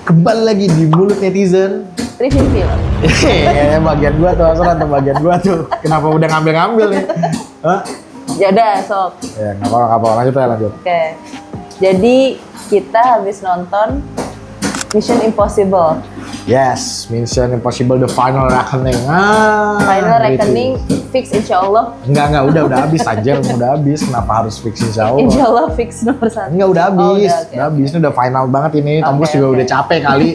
Kembali lagi di mulut netizen. Review film. Bagian gua tuh, asal bagian gua tuh. Kenapa udah ngambil nih? Hah? Ya udah, sok. Ya nggak apa-apa, lanjut. Oke. Jadi kita habis nonton Mission Impossible. Yes, Mission Impossible The Final Reckoning. Final gitu. Reckoning fix insya Allah. Enggak, udah habis aja, udah habis. Kenapa harus fix insya Allah? Insya Allah fix nomor 1. Enggak, udah habis. Oh, Udah habis, ini udah final banget ini. Tom Cruise juga oke. udah capek kali.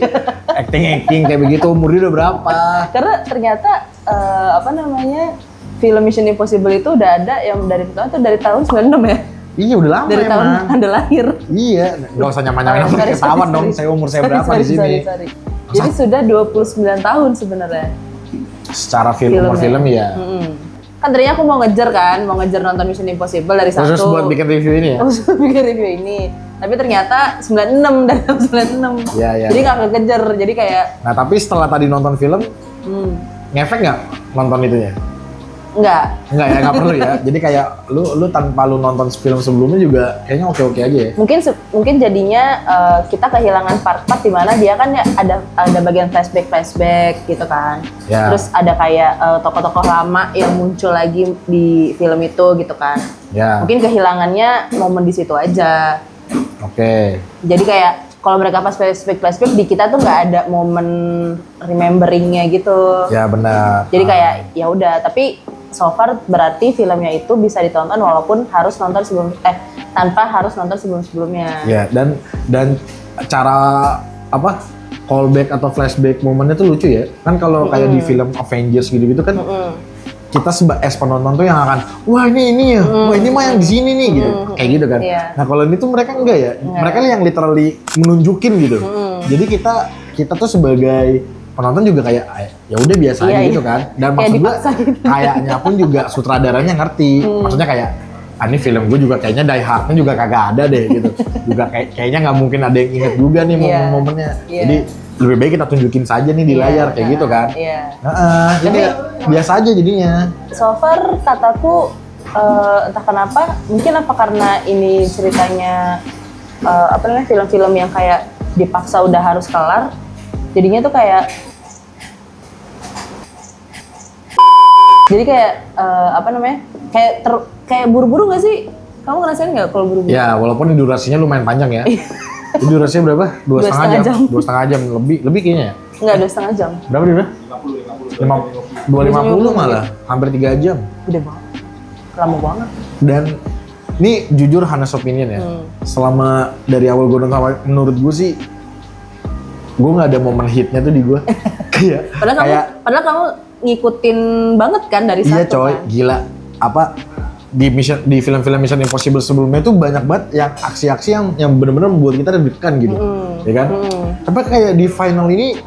Acting kayak begitu, umurnya udah berapa? Karena ternyata film Mission Impossible itu udah ada yang dari tahun 96 ya. Iya, udah lama Dari tahun emang. Anda lahir. Iya, nggak usah nyamain ketahuan dong. Saya umur saya berapa di sini? Sorry. Jadi sudah 29 tahun sebenarnya. Secara umur film ya. Kan tadinya aku mau ngejar nonton Mission Impossible dari Terus satu. buat bikin review ini ya? Oh, bikin review ini. Tapi ternyata 96 dari tahun 96. Iya. Jadi nggak kekejar, jadi kayak Nah, tapi setelah tadi nonton film, ngefek nggak nonton itunya? nggak. Enggak ya, nggak perlu ya. Jadi kayak lu tanpa lu nonton film sebelumnya juga kayaknya oke-oke aja ya. Mungkin jadinya kita kehilangan part-part di mana dia kan ya ada bagian flashback gitu kan. Ya. Terus ada kayak tokoh-tokoh lama yang muncul lagi di film itu gitu kan. Ya. Mungkin kehilangannya momen di situ aja. Oke. Jadi kayak kalau mereka pas flashback di kita tuh nggak ada momen rememberingnya gitu. Ya benar. Jadi kayak ya udah, tapi so far berarti filmnya itu bisa ditonton walaupun harus nonton tanpa harus nonton sebelumnya. Ya, dan cara callback atau flashback momennya tuh lucu ya. Kan kalau kayak di film Avengers gitu-gitu kan kita as penonton tuh yang akan wah ini ya, wah ini mah yang di sini nih gitu. Kayak gitu kan. Iya. Nah, kalau ini tuh mereka enggak ya. Mereka yang literally menunjukin gitu. Jadi kita tuh sebagai penonton juga kayak ya udah biasa aja gitu kan. Dan Kayak maksud gua dipaksa gitu. kayaknya pun juga sutradaranya ngerti. Maksudnya kayak ini film gue juga kayaknya Die Hard-nya juga kagak ada deh gitu. Juga kayaknya nggak mungkin ada yang inget juga nih momen-momennya. Iya. Jadi lebih baik kita tunjukin saja nih di layar kayak gitu kan. Iya. Jadi biasa aja jadinya. So far kataku entah kenapa, mungkin apa karena ini ceritanya film-film yang kayak dipaksa udah harus kelar. Jadinya tuh kayak jadi kayak kayak buru-buru nggak sih? Kamu ngerasain nggak kalau buru-buru? Ya walaupun durasinya lumayan panjang ya. Ini durasinya berapa? 2,5 jam. 2,5 jam lebih kayaknya ya. Nggak, 2,5 jam. Berapa dia? 250 malah, hampir 3 jam. Udah banget. Lama banget. Dan ini jujur honest opinion ya. Selama dari awal gue nonton, menurut gue sih gue nggak ada momen hitnya tuh di gue. Padahal kamu ngikutin banget kan dari Iya satu coy, kan? gila. Di film-film Mission Impossible sebelumnya itu banyak banget yang aksi-aksi yang benar-benar membuat kita deg-degan gitu, ya kan? Tapi kayak di final ini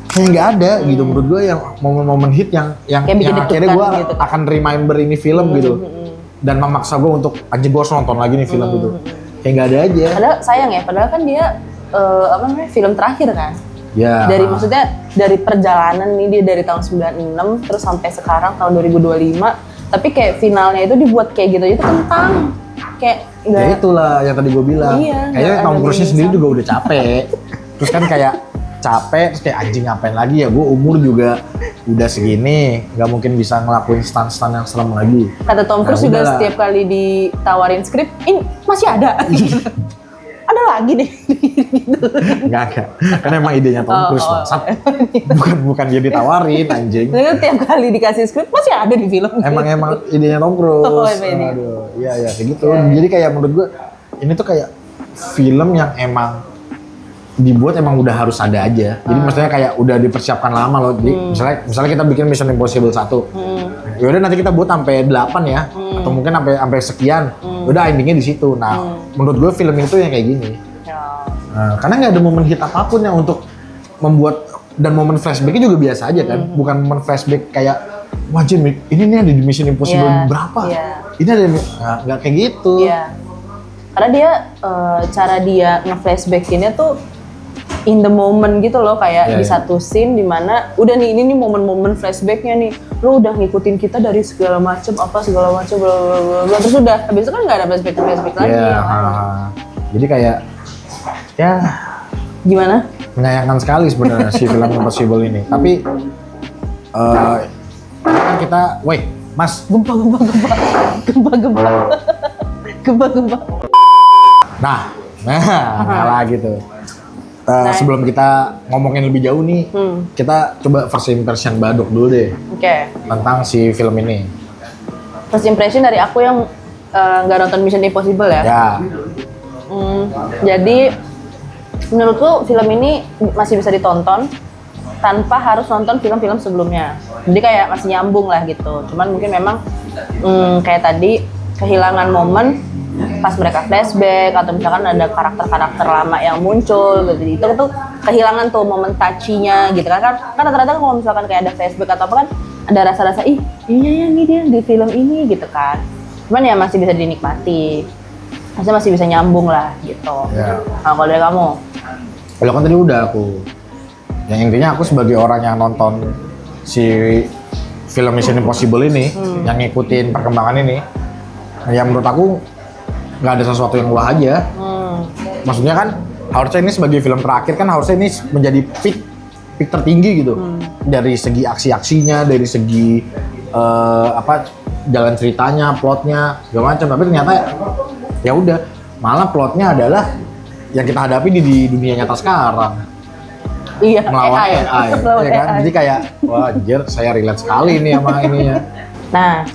kayak nggak ada gitu menurut gue yang momen-momen hit yang bikin akhirnya gue gitu. akan remember ini film gitu dan memaksa gue untuk anjir gue harus nonton lagi nih film gitu. Kayak nggak ada aja. Padahal sayang ya, padahal kan dia film terakhir kan? Ya. Maksudnya dari perjalanan nih dia dari tahun 96 terus sampai sekarang tahun 2025, tapi kayak finalnya itu dibuat kayak gitu itu kentang. Kayak Ya itulah yang tadi gue bilang. Iya, Kayaknya nggak Tom ada Cruise-nya mimisan. sendiri juga udah capek. Terus kan kayak capek, terus kayak anjing ngapain lagi ya? Gue umur juga udah segini, nggak mungkin bisa ngelakuin stunt-stunt yang serem lagi. Kata Tom Cruise juga udahlah. setiap kali ditawarin skrip, ini masih ada. Ada lagi deh. Gitu. Enggak. Kan emang idenya Tom Cruise, bangsat. Bukan dia ditawarin, anjing. Jadi tiap kali dikasih skrip masih ada di film. Emang idenya Tom Cruise. Oh, emang ini. Aduh, iya kayak gitu. Jadi kayak menurut gue ini tuh kayak film yang emang dibuat emang udah harus ada aja. Jadi maksudnya kayak udah dipersiapkan lama loh. Jadi misalnya kita bikin Mission Impossible 1. Yaudah nanti kita buat sampai 8 ya. Atau mungkin sampai sekian. Udah endingnya di situ. Nah, menurut gue film itu yang kayak gini. Nah, karena nggak ada momen hit apapun yang untuk membuat, dan momen flashbacknya juga biasa aja kan. Bukan momen flashback kayak wah Jim, ini nih ada di Mission Impossible berapa? Ini ada nggak kayak gitu. Iya. Karena dia cara dia nge-flashbackinnya tuh in the moment gitu loh, kayak di satu scene dimana udah nih ini nih momen-momen flashbacknya nih, lo udah ngikutin kita dari segala macam bla bla bla, terus udah habis itu kan nggak ada flashback lagi. Jadi kayak ya Gimana? Menyayangkan sekali sebenarnya si film Impossible ini. Tapi kan kita, woi, Mas, Gempa. nah, lagi tuh. Sebelum kita ngomongin lebih jauh nih, kita coba first impression Baduk dulu deh Oke. tentang si film ini. First impression dari aku yang nggak nonton Mission Impossible ya. Ya, Jadi menurutku film ini masih bisa ditonton tanpa harus nonton film-film sebelumnya. Jadi kayak masih nyambung lah gitu. Cuman mungkin memang kayak tadi kehilangan momen pas mereka flashback atau misalkan ada karakter-karakter lama yang muncul gitu. Itu tuh kehilangan tuh momen touchy-nya gitu kan rata-rata kalau misalkan kayak ada flashback atau apa kan ada rasa-rasa iya ya nih dia di film ini gitu kan. Cuman ya masih bisa dinikmati. Masih bisa nyambung lah gitu. ya. Nah, kalau dari kamu? Kalau kan tadi udah aku. Yang intinya aku sebagai orang yang nonton si film Mission Impossible ini, yang ngikutin perkembangan ini, ya menurut aku nggak ada sesuatu yang wah aja. Maksudnya kan harusnya ini sebagai film terakhir kan harusnya ini menjadi peak tertinggi gitu. Dari segi aksi-aksinya, dari segi jalan ceritanya, plotnya segala macam. Tapi ternyata ya udah, malah plotnya adalah yang kita hadapi di dunia nyata sekarang. Iya, Melawan AI, Melawan ya kan? AI. Jadi kayak wah anjir, saya relate sekali nih sama ininya. Nah,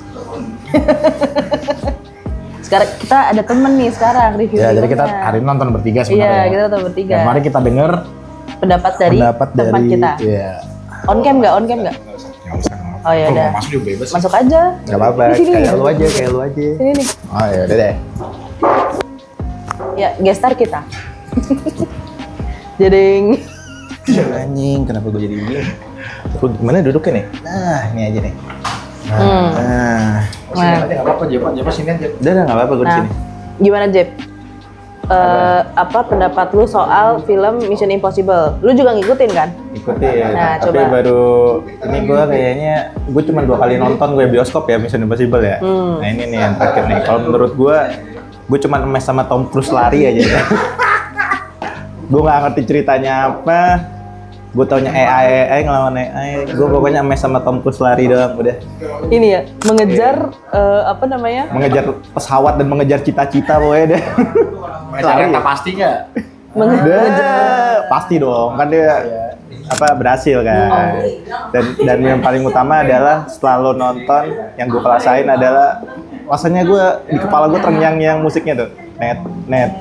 sekarang kita ada temen nih sekarang review. Ya, jadi kita filmnya. hari ini nonton bertiga Iya, sebenarnya. kita nonton bertiga. Dan mari kita dengar pendapat dari teman kita. Iya. On cam nggak? On cam nggak? Nggak usah. Oh ya udah. Masuk juga bebas. Masuk aja. Nggak apa-apa. Di sini. Kayak lu aja. Sini nih. Oh ya udah deh. Ya, gestar kita. Jadi Anjing, kenapa gue jadi ini? Gue gimana duduknya nih? Nah, ini aja nih. Nah, Sini aja nggak apa-apa, Jepa sini aja. udah nggak apa-apa gue di Nah, sini. gimana Jeb? Apa pendapat lu soal film Mission Impossible? Lu juga ngikutin kan? Ikutin. Nah, Tapi coba. baru ini gue kayaknya gue cuma 2 kali nonton gue bioskop ya Mission Impossible ya. Nah ini nih yang terakhir nih. Kalau menurut gue cuma emes sama Tom Cruise lari aja. Ya. Gue nggak ngerti ceritanya apa. Gue taunya AI ngelawan AI. Gue pokoknya emes sama Tom Cruise lari doang udah. Ini ya, mengejar apa namanya? Mengejar pesawat dan mengejar cita-cita pokoknya deh. Lari tak pasti nggak? Udah, pasti dong kan dia berhasil kan. Dan yang paling utama adalah setelah lo nonton yang gue rasain adalah rasanya gue di kepala gue terngiang-ngiang musiknya tuh. Net.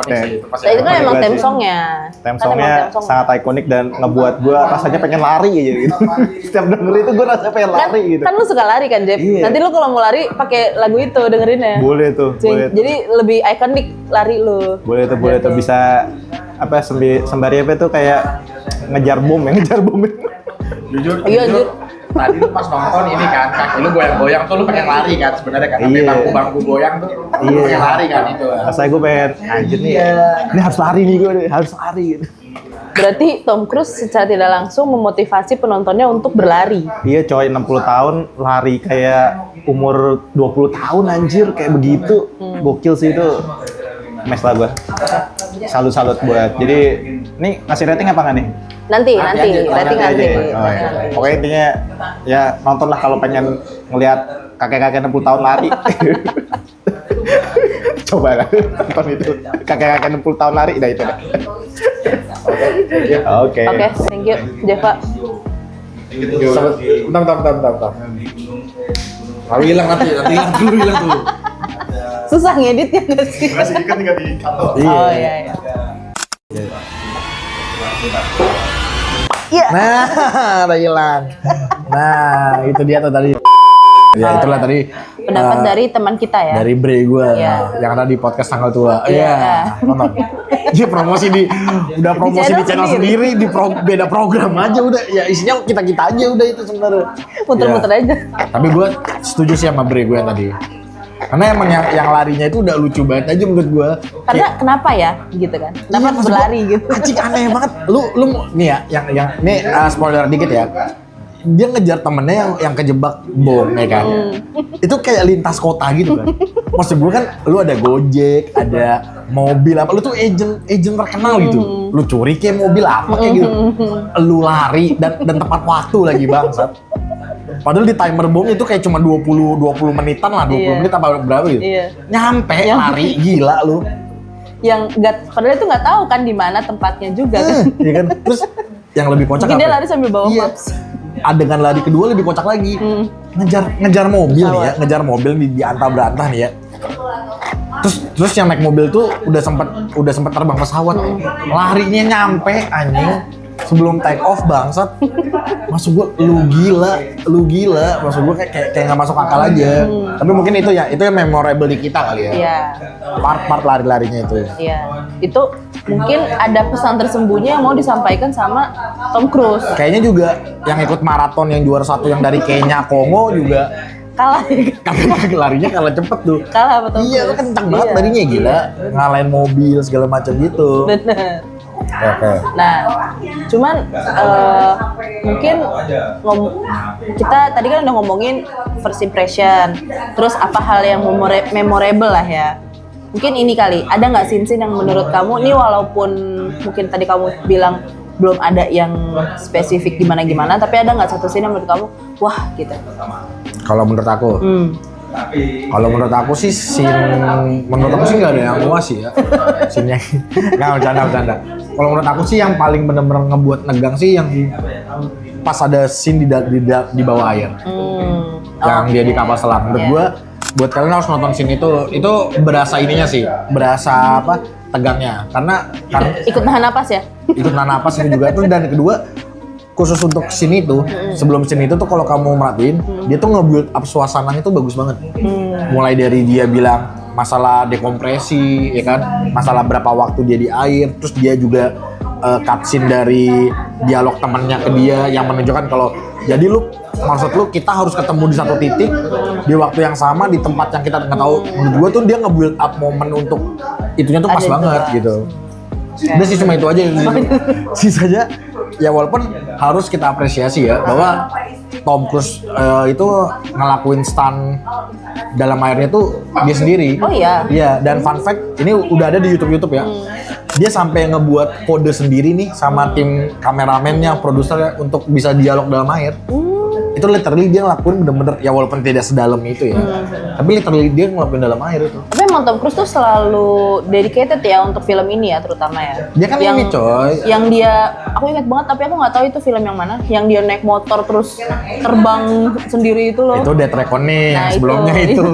Nah, itu kan emang theme song-nya. Theme Kan emang songnya theme song. sangat ikonik dan ngebuat gue rasanya pengen lari aja gitu. Setiap denger itu gue rasanya pengen lari gitu. Kan lu suka lari kan, Jeb? Iya. Nanti lu kalau mau lari pakai lagu itu dengerinnya. Boleh tuh. Jadi lebih ikonik lari lu. Boleh tuh bisa sembari apa tuh kayak ngejar bom. Jujur. Iya, jujur. Tadi lu pas nonton ini kan, kaki lu goyang-goyang tuh lu pengen lari kan sebenarnya kan. Sampai Iya. bangku-bangku goyang tuh lu pengen lari kan itu. Rasanya gue pengen anjir nih. Ini harus lari nih gue nih, harus lari gitu. Berarti Tom Cruise secara tidak langsung memotivasi penontonnya untuk berlari. Iya coy, 60 tahun lari kayak umur 20 tahun anjir kayak begitu. Gokil sih itu. Mes lah gue. Salut buat. Jadi ini ngasih rating apa nggak nih? Nanti, Nanti rating aja. nanti. Oh, iya. Pokoknya intinya ya nonton lah kalau pengen ngelihat kakek-kakek 60 tahun lari. Coba lah nonton itu. Kakek-kakek 60 tahun lari, dah itu deh. Oke. Oke, thank you, Jeva. Bentar. Lalu hilang nanti hilang tuh. Susah ngeditnya nggak sih? Masih ikan tinggal di kantor. Oh iya. Iya. Nah, udah hilang. Nah, itu dia tuh tadi. Ya itulah tadi Pendapat dari teman kita ya. dari Bre gue Iya. yang ada di podcast tanggal tua. Iya. Iya. Nonton. Dia promosi udah promosi di channel sendiri, beda program aja udah. Ya isinya kita aja udah itu sebenarnya. Muter-muter Ya. aja. Tapi gue setuju sih sama Bre gue tadi. Karena emang yang larinya itu udah lucu banget aja menurut gua. Karena kenapa ya gitu kan? Kenapa harus maksud gua, berlari gitu? Anjing aneh banget. Lu nih ya, yang nih spoiler dikit ya. Dia ngejar temennya yang kejebak bom ya kan. Itu kayak lintas kota gitu kan. Maksud gue kan lu ada Gojek, ada mobil apa, lu tuh agent terkenal gitu. Lu curi kayak mobil apa kayak gitu. Lu lari dan tepat waktu lagi bangsat. Padahal di timer bom itu kayak cuma 20 menitan lah, 20 menit apa berapa gitu. Nyampe lari gila lu. Yang padahal itu nggak tahu kan di mana tempatnya juga kan. Iya kan? Terus yang lebih kocak Mungkin dia lari sambil bawa maps. Adegan lari kedua lebih kocak lagi. Ngejar mobil nih ya, ngejar mobil di antah berantah nih ya. Terus yang naik mobil tuh udah sempet terbang pesawat. Larinya nyampe anjing sebelum take off bangsat. Maksud gua lu gila. Maksud gua kayak nggak masuk akal aja. Tapi mungkin itu yang memorable di kita kali ya. Iya. Part lari-larinya itu. Iya. Itu mungkin ada pesan tersembunyi yang mau disampaikan sama Tom Cruise. Kayaknya juga yang ikut maraton yang juara 1 yang dari Kenya, Kongo juga Kalah ya. larinya kalah cepet tuh. Kalah betul. Iya, lu kencang banget larinya gila. Ngalahin mobil segala macam gitu. Bener. Oke. Nah, cuman mungkin kita tadi kan udah ngomongin first impression, terus apa hal yang memorable lah ya. Mungkin ini kali, ada nggak scene-scene yang menurut kamu, nih walaupun mungkin tadi kamu bilang belum ada yang spesifik gimana-gimana, tapi ada nggak satu scene yang menurut kamu, wah gitu. Kalau menurut aku sih menurut aku sih nggak ada yang puas sih ya. Scene-nya nggak bercanda. Kalau menurut aku sih yang paling bener-bener ngebuat negang sih yang pas ada scene di bawah air. Yang dia di kapal selam. Menurut gua buat kalian harus nonton scene itu berasa ininya sih, berasa apa tegangnya karena ikut nahan napas ya, ikut nahan napas itu juga tuh. Dan kedua khusus untuk scene itu, sebelum scene itu tuh kalau kamu merhatiin dia tuh nge-build up suasananya tuh bagus banget. Mulai dari dia bilang masalah dekompresi ya kan, masalah berapa waktu dia di air, terus dia juga cutscene dari dialog temannya ke dia yang menunjukkan kalau jadi maksud lu kita harus ketemu di satu titik di waktu yang sama di tempat yang kita nggak tahu. Menurut gua tuh dia nge-build up momen untuk itunya tuh pas banget gitu. Udah sih cuma itu aja. Sisanya ya walaupun harus kita apresiasi ya bahwa Tom Cruise itu ngelakuin stunt dalam airnya tuh dia sendiri. Oh iya. Iya, dan fun fact ini udah ada di YouTube ya. Dia sampai ngebuat kode sendiri nih sama tim kameramennya, produsernya untuk bisa dialog dalam air. Itu literally dia ngelakuin bener-bener ya walaupun tidak sedalam itu ya. Tapi literally dia ngelakuin dalam air itu. Tapi emang Tom Cruise tuh selalu dedicated ya untuk film ini ya terutama ya. Dia kan ini coy. Yang dia, aku ingat banget tapi aku nggak tahu itu film yang mana. Yang dia naik motor terus terbang sendiri itu loh. Itu Death Reckoning yang sebelumnya itu.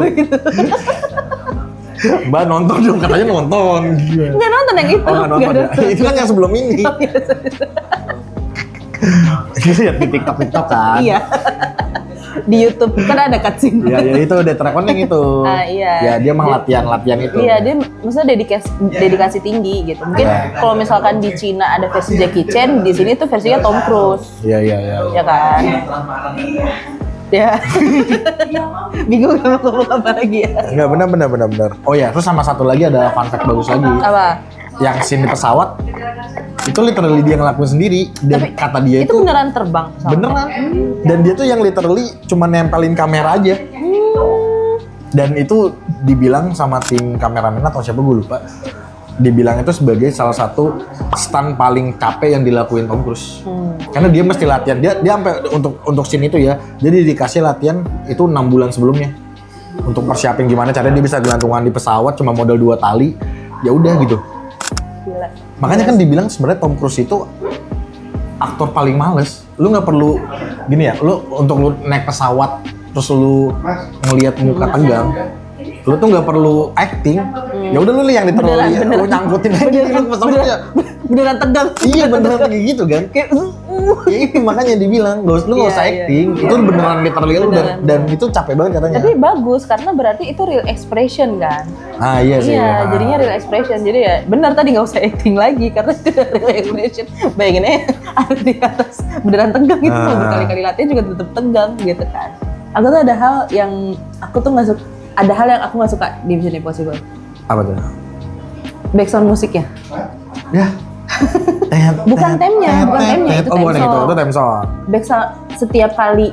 Mbak nonton dong, katanya nonton. Nggak nonton yang itu. Oh nggak nonton ya? Itu kan yang sebelum ini. Itu lihat di TikTok kan? Iya. Di YouTube kan ada cutscene. Iya, itu Death Reckoning itu. Iya. Ya dia mah latihan itu. Iya, dia maksudnya dedikasi tinggi gitu. Mungkin kalau misalkan di Cina ada versi Jackie Chan, di sini tuh versinya Tom Cruise. Iya. Ya kan? Ya. Bingung mau ngomong apa lagi ya? Enggak, benar. Oh ya, terus sama satu lagi ada fun fact bagus lagi. Apa? Yang scene di pesawat itu literally dia ngelakuin sendiri dan tapi kata dia itu beneran terbang sama. Beneran. Dan dia tuh yang literally cuma nempelin kamera aja. Dan itu dibilang sama tim kameramen atau siapa gue lupa. Dibilang itu sebagai salah satu stunt paling capek yang dilakuin Tom Cruise. Karena dia mesti latihan. Dia sampai untuk scene itu ya. Jadi dikasih latihan itu 6 bulan sebelumnya. Untuk persiapin gimana caranya dia bisa gelantungan di pesawat cuma modal 2 tali. Ya udah gitu. Gila. Makanya kan dibilang sebenarnya Tom Cruise itu aktor paling males. Lu nggak perlu gini ya. Untuk lu naik pesawat terus lu ngelihat muka tegang. Lu tuh nggak perlu acting, ya udah lu yang literally lu nyangkutin aja lu pesawatnya. Beneran tegang. Iya beneran kayak gitu kan. Kayak ya makanya dibilang lu nggak usah acting, itu beneran literally lu dan itu capek banget katanya. Tapi bagus karena berarti itu real expression kan. Ah iya sih. Iya, jadinya real expression. Jadi ya benar tadi nggak usah acting lagi karena itu udah real expression. Bayangin ada di atas beneran tegang itu berkali-kali latihan juga tetap tegang gitu kan. Aku tuh ada hal yang aku tuh nggak suka. ada hal yang aku nggak suka di Mission Impossible. Apa tuh? Background musiknya. Ya. Bukan temnya, bukan temnya, itu Oh, bukan theme itu song. theme song. Background setiap kali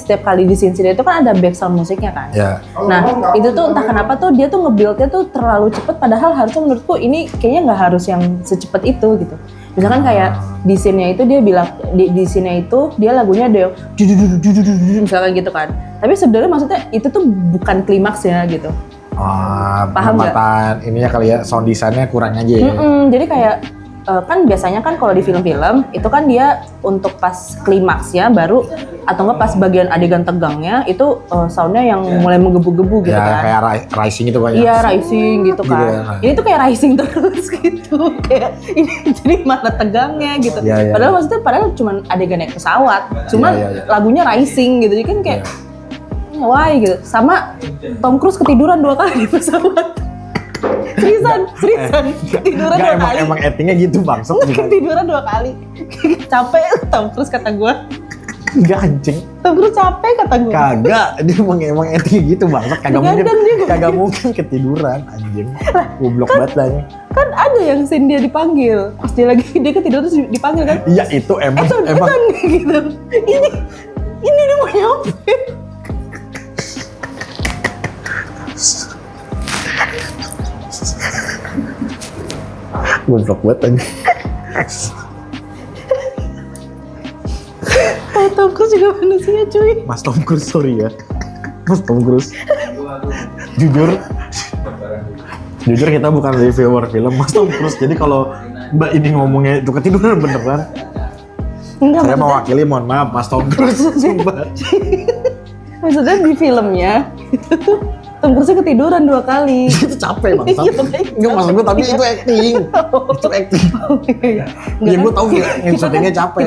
setiap kali di scene itu kan ada background musiknya kan. Ya. Nah itu tuh entah kenapa tuh dia tuh nge-build-nya tuh terlalu cepet, padahal harusnya menurutku ini kayaknya nggak harus yang secepat itu gitu. Misalkan kayak di scene-nya itu dia bilang di scene-nya itu dia lagunya ada yang misalkan gitu kan. Tapi sebenarnya maksudnya itu tuh bukan klimaksnya gitu. Paham nggak? Ininya kali ya, sound design-nya kurang aja ya. Jadi kayak kan biasanya kan kalau di film-film itu kan dia untuk pas klimaksnya baru atau enggak pas bagian adegan tegangnya itu soundnya yang mulai menggebu-gebu gitu Ya, kan. kayak rising itu kan ya. Iya, rising gitu kan. Gitu ya. Ini tuh kayak rising terus gitu. Kayak ini jadi mana tegangnya gitu. Iya, iya. Padahal cuma adegan naik pesawat. Cuman Iya, iya. lagunya rising gitu. Jadi kan kayak why gitu. Sama Tom Cruise ketiduran 2 kali di pesawat. Seriusan, ketiduran 2 kali. Emang actingnya gitu bangsat. Ketiduran 2 kali. Capek Tom Cruise kata gue. Enggak anjing. Tom Cruise capek kata gue. Kagak, dia emang actingnya gitu bangsat. Kagak mungkin ketiduran anjing. Goblok banget lah. Kan ada yang scene dia dipanggil. Pas dia ketiduran terus dipanggil kan. Iya itu emang gitu. Ini dia mau nyampe. goblok banget anjing. Tom Cruise juga manusia cuy. Mas Tom Cruise, sorry ya. Mas Tom Cruise. Jujur kita bukan reviewer film Mas Tom Cruise. Jadi kalau Mbak ini ngomongnya itu ketiduran beneran. Enggak, Saya mewakili, mohon maaf Mas Tom Cruise. Sumpah. Maksudnya di filmnya itu tuh Tom Cruise ketiduran 2 kali. Itu capek bangsat. Iya, makanya Enggak maksud gue, tapi itu acting. Itu acting. Ya gue tahu yang syutingnya capek.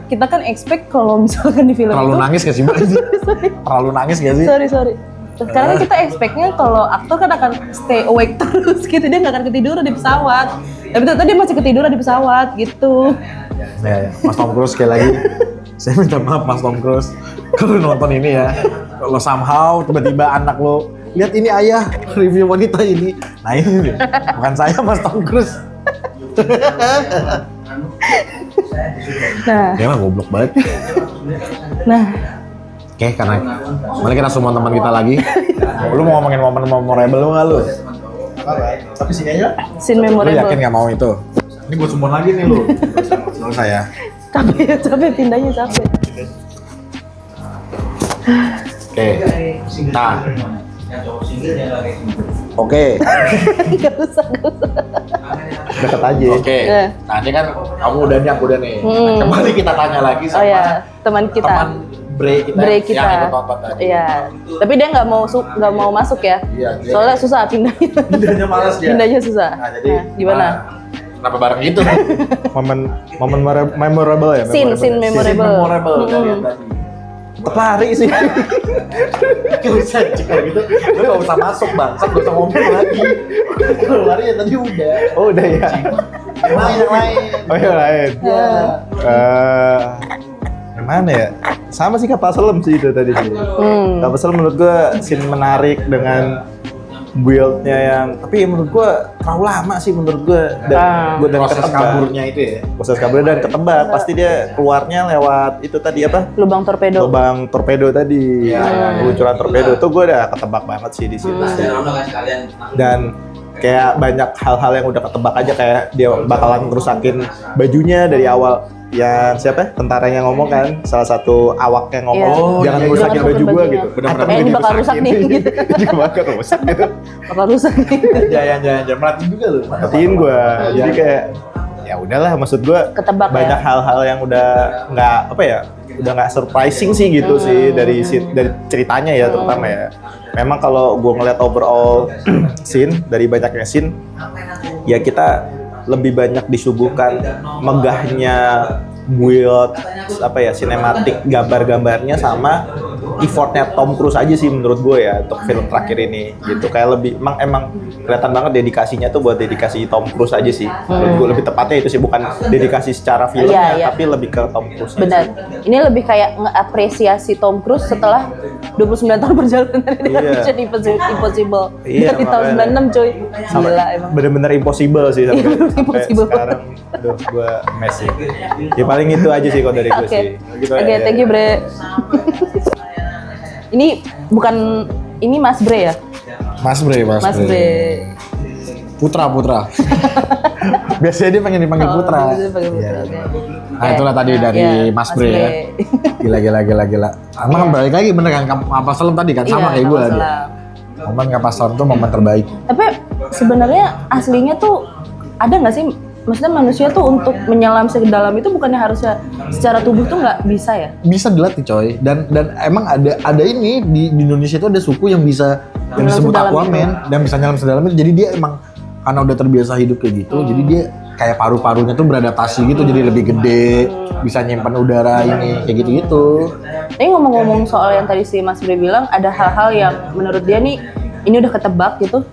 Kita kan expect kalau misalkan di film Terlalu itu nangis gak sih Mbak? Terlalu nangis gak sih? sorry. Karena kan kita expect-nya kalau aktor kan akan stay awake terus gitu, dia nggak akan ketiduran di pesawat. Tapi ternyata dia masih ketiduran di pesawat gitu. Ya, Mas Tom Cruise sekali lagi. Saya minta maaf Mas Tom Cruise. Kalau nonton ini ya, kalau somehow tiba-tiba anak lo lihat ini ayah review wanita ini. Nah ini bukan saya Mas Tom Cruise. Nah, Ya mah goblok banget. nah, Oke, karena mari kita semua teman kita lagi. Lu mau ngomongin momen memorable lu nggak lu? Tapi sini aja. scene Lu memorable. yakin nggak mau itu? Ini gue sumbon lagi nih lu. Lalu saya. Capek pindahnya capek. Oke. Nah. Oke. Gak usah. Deket aja. Oke. Nah ini kan kamu udah nih, aku udah nih. Nah, kembali kita tanya lagi Oh sama ya, teman kita. teman Bre kita, yang ikut nonton tadi. Iya. Tapi dia nggak mau masuk ya. Iya, dia- Soalnya susah pindahnya. Pindahnya malas dia. Pindahnya susah. Nah, jadi gimana? Kenapa bareng gitu? Momen memorable ya. Scene memorable. Memorable dari yang tadi. Tetep lari sih. Gak usah jika gitu, lu gak usah masuk bangsat, gak usah ngomong lagi. Kalau lari ya tadi udah. Oh udah ya. Yang lain. Oh yang lain. Ya. Gimana ya? Sama sih kapal selam sih itu tadi sih. Kapal selam menurut gua scene menarik dengan build-nya yang, tapi menurut gua terlalu lama sih menurut gua. Dan gua dan Proses ketebak. kaburnya itu ya. Proses kaburnya dan ketebak. Pasti dia keluarnya lewat itu tadi apa? Lubang torpedo. Lubang torpedo tadi. Iya. Peluncuran torpedo tuh gua udah ketebak banget sih di situ. Dan kayak banyak hal-hal yang udah ketebak aja, kayak dia bakalan ngerusakin bajunya dari awal. Yang siapa? Tentaranya ngomong kan, salah satu awak yang ngomong, Iya. jangan iya, ngerusakin jangan baju gua bajunya. gitu. Benar-benar ini bakal rusak nih gitu. Juga bakal rusak gitu. Bakal rusak nih. Jangan melatih juga lu. Matiin gua. Jadi kayak ya udahlah, maksud gua Ketebak banyak ya. hal-hal yang udah nggak apa ya, udah nggak surprising sih gitu sih dari ceritanya ya terutama ya. Memang kalau gua ngeliat overall scene, dari banyaknya scene, ya kita lebih banyak disuguhkan megahnya build apa ya, sinematik gambar-gambarnya sama effortnya Tom Cruise aja sih menurut gue ya untuk film terakhir ini gitu. Kayak lebih emang kelihatan banget dedikasinya tuh buat dedikasi Tom Cruise aja sih. Menurut gue lebih tepatnya itu sih, bukan dedikasi secara filmnya Iya. tapi lebih ke Tom Cruise. Benar. Ini lebih kayak ngeapresiasi Tom Cruise setelah 29 tahun perjalanan dari Iya. Mission Impossible. Iya, Dari tahun makanya. 96 cuy. Gila emang. Bener-bener impossible sih sampai, Iya, sampai impossible. sekarang. Aduh, gue mes sih. Ya paling itu aja sih kalau dari gue Oke, sih. Gitu oke, aja. thank you Bre. Ini bukan, ini Mas Bre ya? Mas Bre. Mas Bre. Putra. Biasanya dia pengen dipanggil Putra. Bisa pakai Putra, Iya. oke. Nah itulah tadi dari Iya, Mas Bre ya. Gila. Emang balik lagi bener kan, kapal selam tadi kan sama kayak gue. Kapal selam. Momen kapal selam tuh momen terbaik. Tapi sebenarnya aslinya tuh ada nggak sih? Maksudnya manusia tuh untuk menyelam sedalam itu bukannya harusnya secara tubuh tuh nggak bisa ya? Bisa dilatih coy, dan emang ada ini di Indonesia itu ada suku yang bisa yang Nyelam disebut sedalam Aquaman dan bisa nyelam sedalam itu. Jadi dia emang karena udah terbiasa hidup kayak gitu, jadi dia kayak paru-parunya tuh beradaptasi gitu, jadi lebih gede, bisa nyimpan udara ini kayak gitu-gitu. Ini ngomong-ngomong soal yang tadi si Mas Bre bilang, ada hal-hal yang menurut dia nih ini udah ketebak gitu.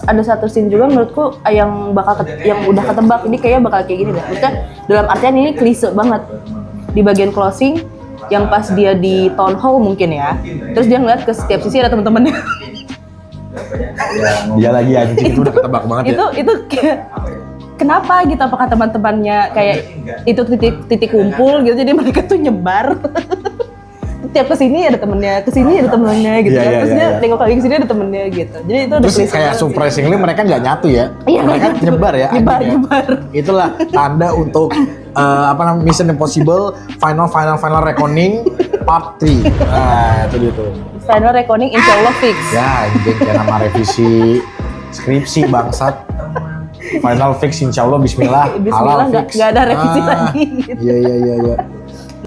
Ada satu scene juga menurutku yang yang udah ketebak, ini kayaknya bakal kayak gini deh. Maksudnya dalam artian ini klise banget. Di bagian closing yang pas dia di town hall mungkin ya. Terus dia ngeliat ke setiap sisi ada teman-temannya. Dia lagi anjing itu udah ketebak banget ya. Itu kayak kenapa gitu, apakah teman-temannya kayak itu titik kumpul gitu, jadi mereka tuh nyebar. Tiap kesini ada temennya, kesini ada temennya gitu Iya, ya. iya, Terus iya, dia iya. nengok lagi kesini ada temennya gitu. Jadi itu udah Terus klise kayak banget sih. surprisingly mereka nggak nyatu ya. Iya, Mereka nggak nyatu. nyebar ya. Nyebar, anjing ya. nyebar. Itulah tanda untuk Mission Impossible Final Reckoning Part 3. Nah, itu dia tuh. Final reckoning insya Allah fix. Ya, anjing kayak nama revisi skripsi bangsat. Final fix insya Allah Bismillah. Bismillah, halal fix. nggak ada revisi lagi gitu. Iya.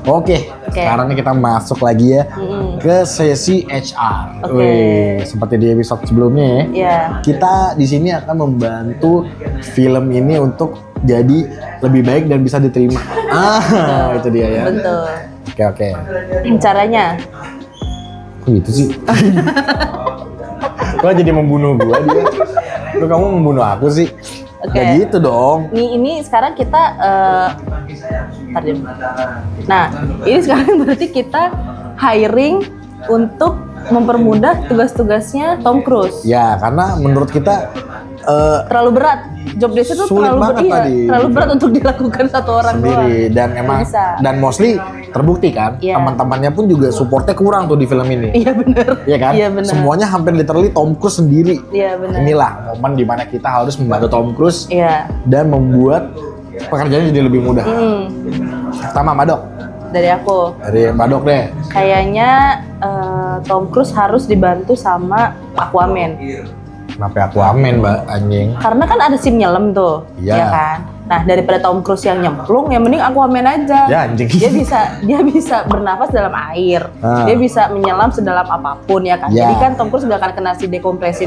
Oke, sekarang ini kita masuk lagi ya ke sesi HR. Oke. Wih, seperti di episode sebelumnya ya. Iya. Kita di sini akan membantu film ini untuk jadi lebih baik dan bisa diterima. Itu dia ya. Betul. Oke. Caranya Kok gitu sih? Kok jadi membunuh gua dia? Kok kamu membunuh aku sih? Oke. Gak gitu dong. ini sekarang kita ntar dulu. Nah, ini sekarang berarti kita hiring untuk mempermudah tugas-tugasnya Tom Cruise. Ya, karena menurut kita Terlalu berat. Job desk itu Sulit banget tadi. terlalu berat untuk dilakukan satu orang sendiri doang. dan emang Bisa. dan mostly terbukti kan Iya. teman-temannya pun juga supportnya kurang tuh di film ini. Iya benar. Iya kan? Iya benar. Semuanya hampir literally Tom Cruise sendiri. Iya benar. Inilah momen dimana kita harus membantu Tom Cruise Iya. dan membuat pekerjaannya jadi lebih mudah. Pertama, Badok. Dari aku. Dari Badok deh. Kayaknya Tom Cruise harus dibantu sama Aquaman. Kenapa Aquaman, Mbak? Anjing. Karena kan ada scene nyelam tuh, Iya. ya kan? Nah, daripada Tom Cruise yang nyemplung, yang mending Aquaman aja. Ya, anjing. Dia bisa bernafas dalam air. Ah. Dia bisa menyelam sedalam apapun ya kan. Ya. Jadi kan Tom Cruise gak akan kena si dekompresi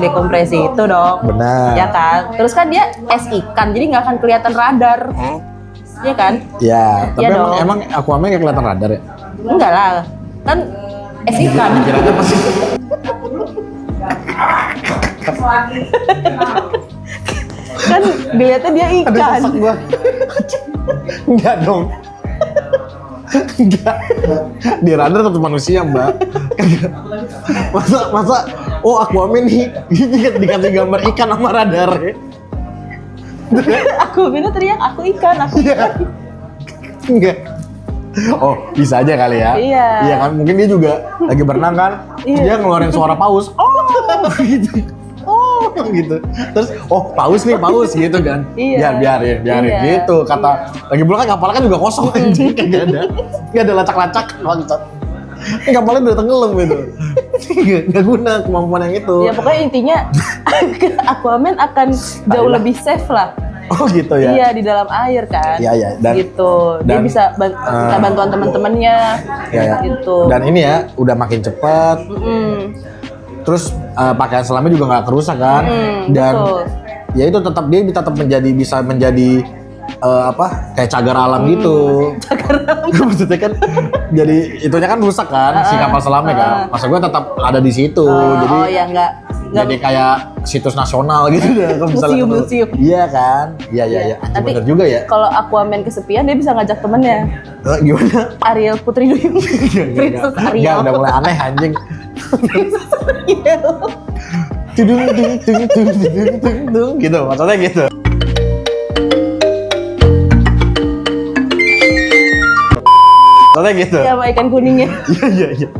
itu dong. Benar. Ya kan? Terus kan dia es ikan, jadi nggak akan kelihatan radar. Iya kan? Ya, tapi Iya emang, dong. emang Aquaman kayak kelihatan radar ya? Enggak lah. Kan es ikan. Kira-kira apa sih? Kan dilihatnya dia Aduh, ikan. sesak gua. Enggak dong. Enggak. Di radar tetap manusia, Mbak. Masa oh Aquaman nih dikasih gambar ikan sama radar ya? Aku bilang teriak, aku ikan, aku Iya. Enggak. Oh, bisa aja kali ya. Iya. Iya kan, mungkin dia juga lagi berenang kan. Terus Iya. dia ngeluarin suara paus. Oh, gitu. Oh, gitu. Terus, oh paus nih, paus gitu kan. Iya. Biarin Iya. gitu. Kata, lagi pula kan kapalnya kan juga kosong anjing. Gak ada lacak-lacak. Bangsat. Ini kapalnya udah tenggelam gitu. Gak guna kemampuan yang itu. Ya pokoknya intinya Aquaman akan jauh lebih safe lah. Oh gitu ya. Iya di dalam air kan. Iya, iya. Dan- gitu. Dia dan- bisa minta bantuan teman-temannya. Ya, ya. Gitu. Dan ini ya, udah makin cepet. Terus pakaian selamnya juga nggak kerusak kan. Dan betul. ya itu tetap dia tetap bisa menjadi kayak cagar alam gitu. Maksudnya kan jadi itunya kan rusak kan si kapal selamnya kan. Masa gue tetap ada di situ. Jadi oh ya enggak jadi kayak situs nasional gitu deh kalau misalnya ketemu. Museum. Iya kan? Iya. Anjing Nanti bener juga ya. kalau Aquaman kesepian dia bisa ngajak temennya. Gimana? Ariel Putri Duyung. Princess Enggak, Ariel. udah mulai aneh anjing. Princess Ariel. Tudung gitu, maksudnya gitu. Maksudnya gitu. Iya, sama ikan kuningnya. Iya.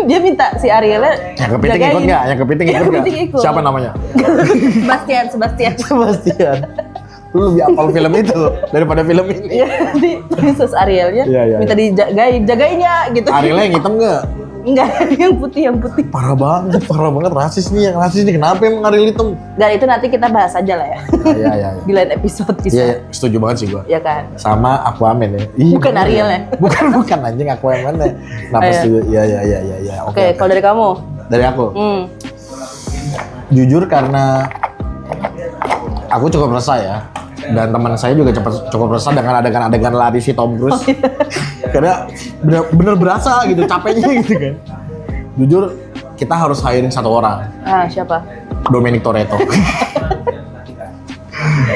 Dia minta si Arielnya Yang kepiting ikut nggak? Yang kepiting ikut nggak? kepiting ikut. Siapa namanya? Sebastian. Sebastian. Lu lebih apal film itu daripada film ini. Iya, nanti Princess Arielnya Iya. minta jagain ya gitu. Arielnya yang hitam nggak? Enggak, yang putih. Parah banget rasis nih. Yang rasis nih kenapa emang Ariel hitam? Dan itu nanti kita bahas aja lah ya. Iya. Di lain episode bisa. Iya, setuju banget sih gua. Ya kan? Sama Aquaman ya. Bukan Ariel ya? Bukan anjing Aquaman ya. Kenapa Iya. setuju? Iya. Oke, kalau dari kamu? Dari aku. Jujur karena aku cukup resah ya. Dan teman saya juga cukup resah dengan adegan-adegan lari si Tom Cruise. Karena bener berasa gitu, capeknya gitu kan. Jujur, kita harus hiring satu orang. Siapa? Dominic Toretto.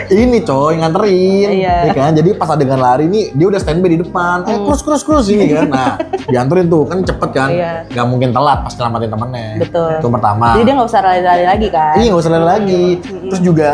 Ini coy, nganterin. Iya. Ya kan? Jadi pas adegan lari nih, dia udah standby di depan. Krus ini kan. Nah, dianterin tuh, kan cepet kan. Iya. Gak mungkin telat pas nyelamatin temennya. Betul. Itu pertama. Jadi dia nggak usah lari-lari lagi kan? Iya, nggak usah lari lagi. Terus juga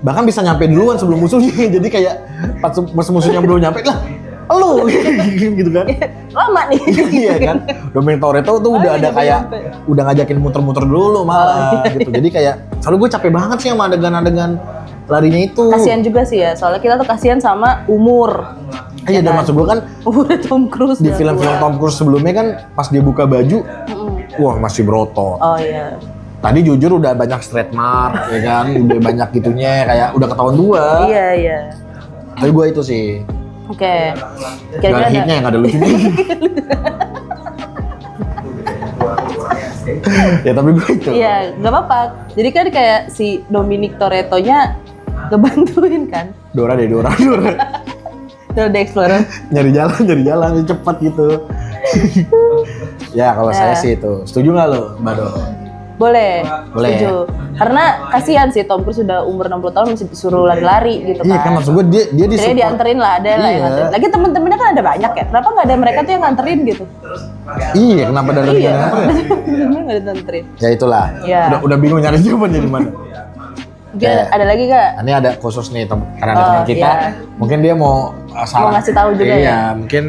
bahkan bisa nyampe duluan sebelum musuhnya. Jadi kayak pas musuhnya belum nyampe lah, lu gitu kan. Lama nih. Iya kan. Dominic Toretto tuh udah ada kayak udah ngajakin muter-muter dulu malah gitu. Jadi kayak soalnya gue capek banget sih sama adegan-adegan larinya itu. Kasihan juga sih ya, soalnya kita tuh kasihan sama umur. Iya, dan maksud gue kan Umur Tom Cruise di udah film-film tua. Tom Cruise sebelumnya kan pas dia buka baju, wah masih berotot. Oh iya. Tadi jujur udah banyak stretch mark, ya kan, udah banyak gitunya, kayak udah ketahuan tua. Iya. Tapi gue itu sih, Oke. gak Kira-kira ada hitnya, gak ada lucunya. Ya tapi gue itu. Iya, nggak apa-apa. Jadi kan kayak si Dominic Toretto-nya ngebantuin kan. Dora. Dora the Explorer. Nyari jalan cepet gitu. Ya kalau saya sih itu, setuju nggak lo, Mbak Do? Boleh. Boleh. Setuju. Karena kasihan sih Tom Cruise udah umur 60 tahun masih disuruh lari-lari gitu kan. Iya kan, maksud gue dia Jadi disupport. dianterin lah, ada lah yang Iya. nganterin. Lagi temen-temennya kan ada banyak ya. Kenapa nggak ada mereka tuh yang nganterin gitu? Iya, kenapa ada Iya. yang nganterin? Temen-temennya nggak dianterin. Ya itulah. Iya. Udah bingung nyari jawabannya di mana. Mungkin Kayak- ada lagi gak? Ini ada khusus nih karena ada teman kita, iya. mungkin dia mau Mau ngasih tahu juga iya, ya? mungkin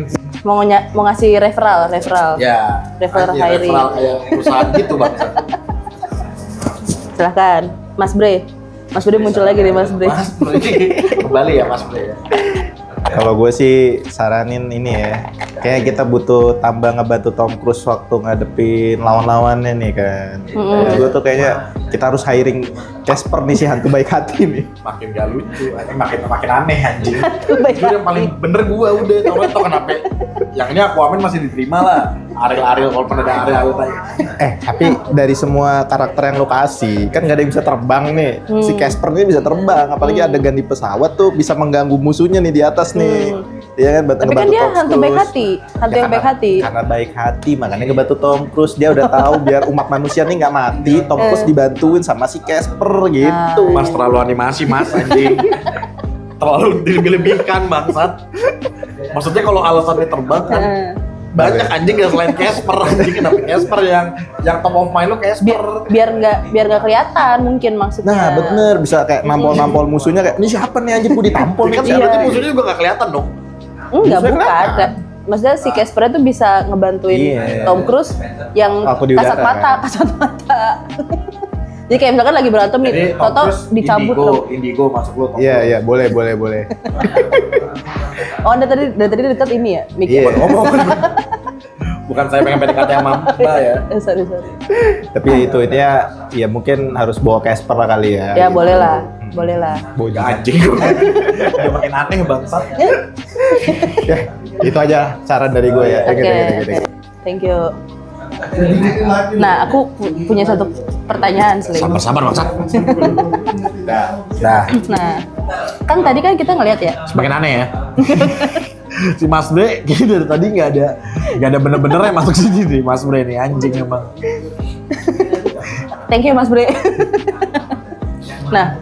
Mau ngasih referral. ya Refer anjir, hiring. referral kayak perusahaan gitu bang. Silahkan, Mas Bre. Mas Bre muncul lagi nih Mas Bre. Mas Bre, kembali ya Mas Bre ya. Kalau gue sih saranin ini ya, kayak kita butuh tambah ngebantu Tom Cruise waktu ngadepin lawan-lawannya nih kan. Gue tuh kayaknya kita harus hiring Casper nih si hantu baik hati nih. Makin gak lucu, makin aneh anjing. Baik Itu yang paling bener gua udah, tau kenapa? Yang ini Aquaman masih diterima lah. Ariel kalau pernah ada Ariel tadi. Tapi dari semua karakter yang lo kasih, kan gak ada yang bisa terbang nih. Si Casper ini bisa terbang, apalagi adegan di pesawat tuh bisa mengganggu musuhnya nih di atas nih. Iya kan, Tapi kan dia hantu baik hati, hantu yang baik hati. Karena baik hati, makanya ngebantu Tom Cruise. Dia udah tahu biar umat manusia nih nggak mati, Tom Cruise dibantuin sama si Casper gitu. Mas terlalu animasi mas anjing. Terlalu dilebih-lebihkan bangsat. Maksudnya kalau alasannya terbang kan banyak anjing gak selain Casper anjing, kenapa Casper yang top of mind lo Casper. Biar nggak kelihatan mungkin maksudnya. Nah bener, bisa kayak nampol-nampol musuhnya kayak, ini siapa nih anjing gue ditampol nih Kan kan. berarti musuhnya juga gak kelihatan dong. Enggak, Bisa bukan. kelihatan. Maksudnya si Casper itu bisa ngebantuin Iya. Tom Cruise yang Aku di kasat udara, mata. Jadi kayak misalkan lagi berantem nih, Toto dicabut dong. Indigo masuk lo. Iya, boleh. Oh, Anda dari tadi dekat ini ya, mic. Iya. Bukan saya pengen PDKT sama Mbak ya. Sorry. Tapi itu ya mungkin harus bawa Casper lah kali ya. Ya boleh lah. Bocah anjing. Udah makin aneh bangsat. Ya, itu aja saran dari gue ya. Oke. Thank you. Nah, aku punya satu pertanyaan, Slim. Sabar bangsat. Dah. Dah. Nah, Kan tadi kan kita ngeliat ya. Semakin aneh ya. Si Mas Bre kayaknya dari tadi nggak ada bener-bener yang masuk sini nih Mas Bre nih, anjing emang. Thank you Mas Bre. Nah,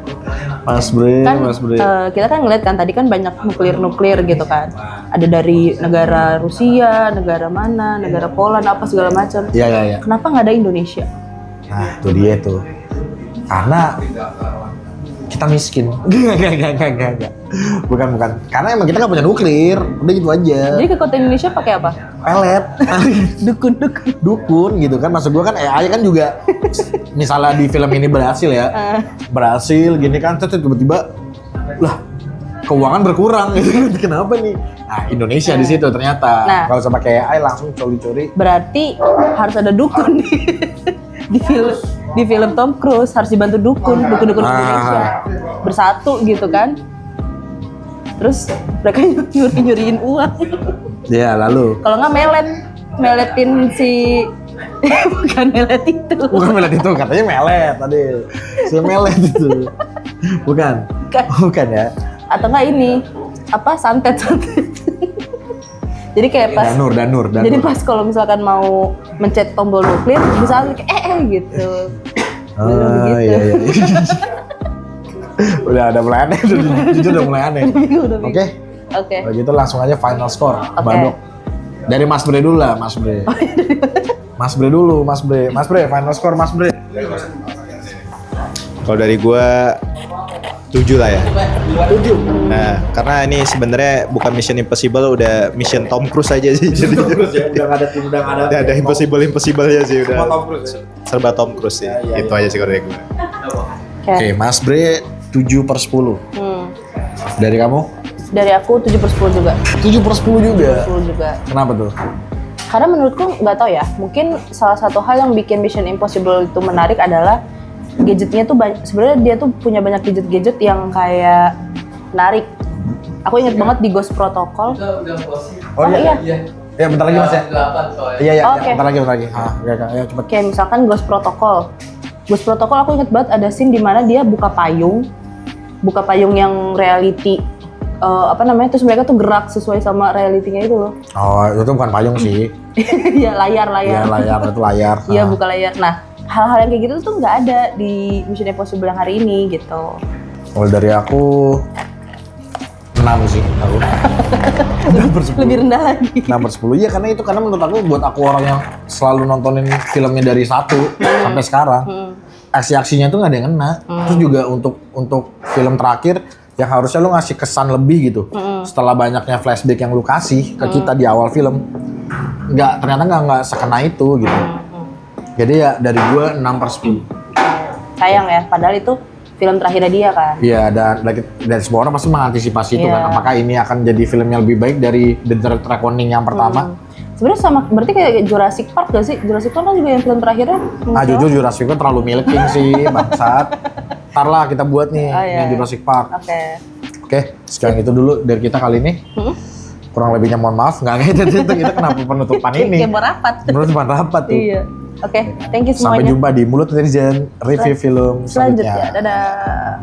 Mas Bre, kan Mas Bre. kita kan ngeliat kan tadi kan banyak nuklir gitu kan. Ada dari negara Rusia, negara mana, negara Poland, apa segala macam. Iya. Kenapa nggak ada Indonesia? Nah, itu dia tuh. Karena kita miskin. Enggak. Bukan. Karena emang kita nggak punya nuklir. Udah gitu aja. Jadi kekuatan Indonesia pakai apa? Pelet. Dukun gitu kan. Maksud gua kan AI kan juga misalnya di film ini berhasil ya. Berhasil gini kan terus tiba-tiba lah keuangan berkurang gitu. Kenapa nih? Nah, Indonesia di situ ternyata. Nah. Kalau sama kayak AI langsung curi-curi. Berarti harus ada dukun di film Tom Cruise, harus dibantu dukun Indonesia bersatu gitu kan. Terus mereka nyuriin uang. Ya lalu. Kalau nggak meletin si bukan melet itu. Bukan melet itu, katanya melet tadi. Si melet itu. Bukan ya. Atau nggak ini apa santet. Jadi kayak pas Danur. Jadi pas kalau misalkan mau mencet tombol nuklir bisa kayak gitu. Iya. Udah mulai aneh, jujur udah mulai aneh. Oke. Kalau gitu langsung aja final score. Badok. Dari Mas Bre dulu lah, Mas Bre. Mas Bre dulu, Mas Bre, final score Mas Bre. Kalau dari gua 7 lah ya. 7. Nah, karena ini sebenarnya bukan Mission Impossible, udah Mission Tom Cruise aja sih. Jadi Udah nggak ada tim, udah nggak ada impossible aja sih udah. Semua Tom Cruise. Serba Tom Cruise sih. Iya. Itu aja sih kalau dari gua. Oke, Mas Bre 7/10. Dari kamu? Dari aku 7/10 juga. 7/10 juga. 10 juga. Kenapa tuh? Karena menurutku nggak tahu ya, mungkin salah satu hal yang bikin Mission Impossible itu menarik adalah gadgetnya tuh sebenarnya dia tuh punya banyak gadget yang kayak menarik. Aku inget banget di Ghost Protocol. Oh iya. Ya bentar lagi Mas ya. Iya, Oke. bentar lagi. Ya cepet. Kayak misalkan Ghost Protocol. Ghost Protocol aku inget banget ada scene di mana dia buka payung yang reality. Terus mereka tuh gerak sesuai sama realitinya itu loh. Oh, itu bukan payung sih. Iya, layar. Iya, itu layar. Iya, buka layar. Nah, hal-hal yang kayak gitu tuh nggak ada di Mission Impossible yang hari ini gitu. Kalau dari aku 6 sih aku. 6/10. Lebih rendah lagi. 6/10. Iya, karena menurut aku buat aku orang yang selalu nontonin filmnya dari 1 sampai sekarang. Aksi-aksinya tuh nggak ada yang kena. Terus juga untuk film terakhir yang harusnya lu ngasih kesan lebih gitu. Setelah banyaknya flashback yang lu kasih ke kita di awal film, ternyata nggak sekena itu gitu. Jadi ya dari gua 6/10. Sayang ya, padahal itu film terakhirnya dia kan. Iya, dan dari semua orang pasti mengantisipasi itu kan. Apakah ini akan jadi film yang lebih baik dari The Death Reckoning yang pertama? Sebenarnya sama, berarti kayak Jurassic Park gak sih? Jurassic Park kan juga yang film terakhirnya. Jujur Jurassic Park terlalu milking sih, bangsat. Ntar lah kita buat nih yang Jurassic Park. Oke, sekarang itu dulu dari kita kali ini. Kurang lebihnya mohon maaf, nggak itu kita kenapa penutupan ini? Kayak mau rapat. Penutupan rapat tuh. Iya. Oke, thank you semuanya. Sampai jumpa di Mulut Netizen review film selanjutnya. Dadah.